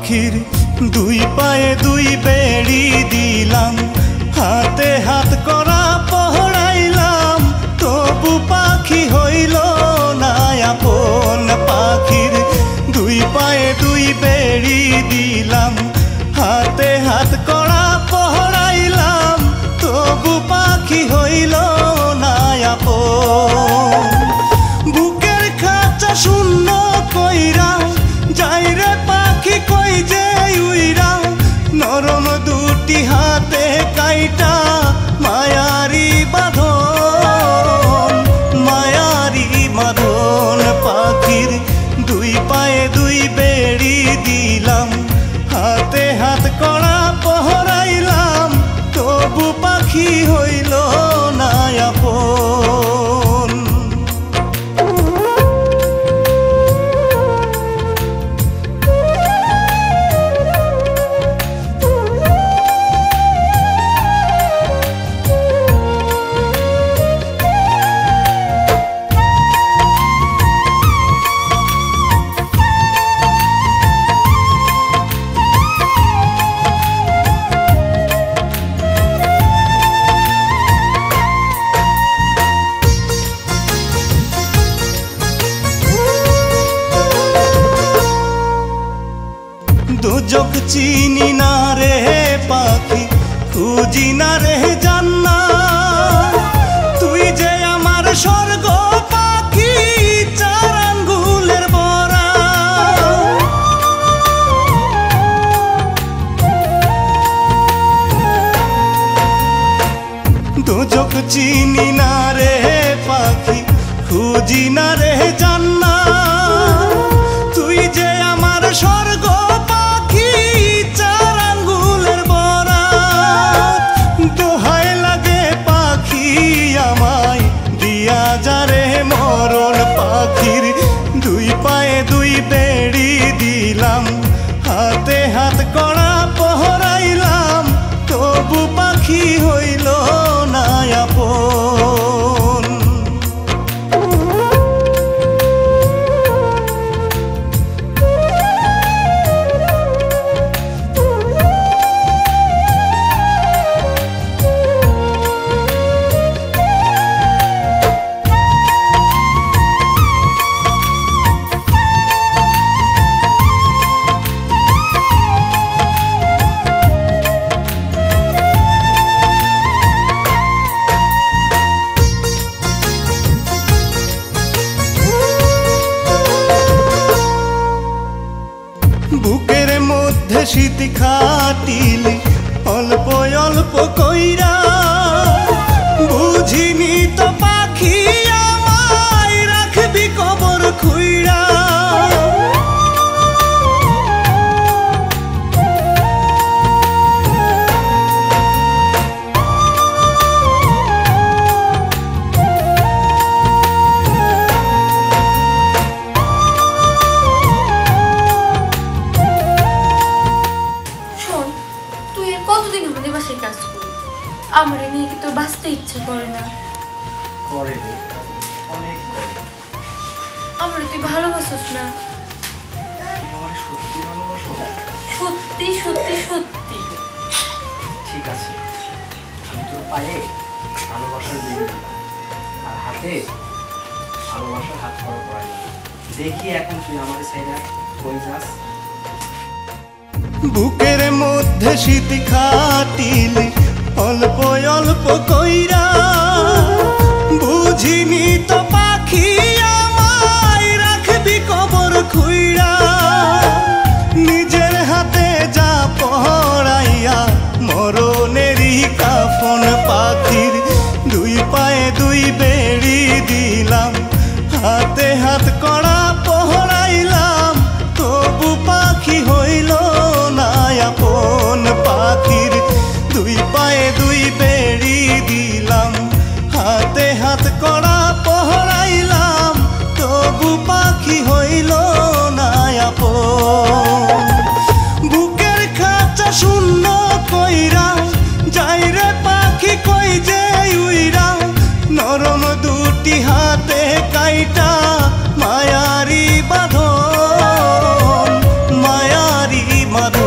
পাখির দুই পায়ে দুই বেড়ি দিলাম, হাতে হাত করা পহড়াইলাম, তবু পাখি হইল না আপন। পাখির দুই পায়ে দুই বেড়ি দিলাম, হাতে হাত করা পহড়াইলাম, তবু পাখি হইল না আপন। বুকের খাঁচা শূন্য কইরা যাই রে পাখি কই যে উইরা, নরম দুটি হাতে কাইটা মায়ারি বাঁধন, মায়ারি বাঁধন। পাখির দুই পায়ে দুই বেড়ি দিলাম, হাতে হাত করা পহড়াইলাম, তবু পাখি হইল না আপন। দুজক চিনি না রে পাখি, খুঁজি না রে জান্নাত, তুই যে আমার স্বর্গ পাখি চার আঙ্গুলের বরা। দুজক চিনি না রে পাখি, খুঁজি না রে জান্নাত, তুই যে আমার স্বর্গ পাখি চার আঙ্গুলের বরাত। দোহাই লাগে পাখি আমায় দিয়া যারে মরণ। পাখির দুই পায়ে দুই বেড়ি দিলাম, হাতে হাত করা পহড়াইলাম, তবু পাখি হইল না আপন। বুকের মধ্যে শীত খাটিলি অল্প অল্প কইরা, বুঝিনি তো পাখি আমায় রাখবি কবর খুইরা। আমার নিয়ে কি তোর বাঁচতে ইচ্ছে করে না? করে রে, অনেক করে। আমার তুই ভালোবাসিস না? আমার সত্যি ভালোবাসো? সত্যি সত্যি সত্যি। ঠিক আছে, আমি তোর পায়ে ভালোবাসার দিয়ে দিলাম, আর হাতে ভালোবাসার হাত করা পড়াইলাম। দেখি এখন তুই আমাকে চাইনা কই যাস। বুকের মধ্যে শীত খাটিলি অল্প অল্প কইরা, বুঝিনি তো পাখি আমায় রাখবি কবর খুইরা। নিজের হাতে যা পহড়াইয়া মরণেরই কাফন। পাখির দুই পায়ে দুই বেড়ি দিলাম, হাতে হাত করা পহড়াইলাম, তবু পাখি হইল না আপন। পাখির দুই পায়ে দুই বেড়ি দিলাম, হাতে হাত করা পহড়াইলাম, তবু পাখি হইল না আপন। বুকের খাঁচা শূন্য কইরা যাই রে পাখি কই যে মারে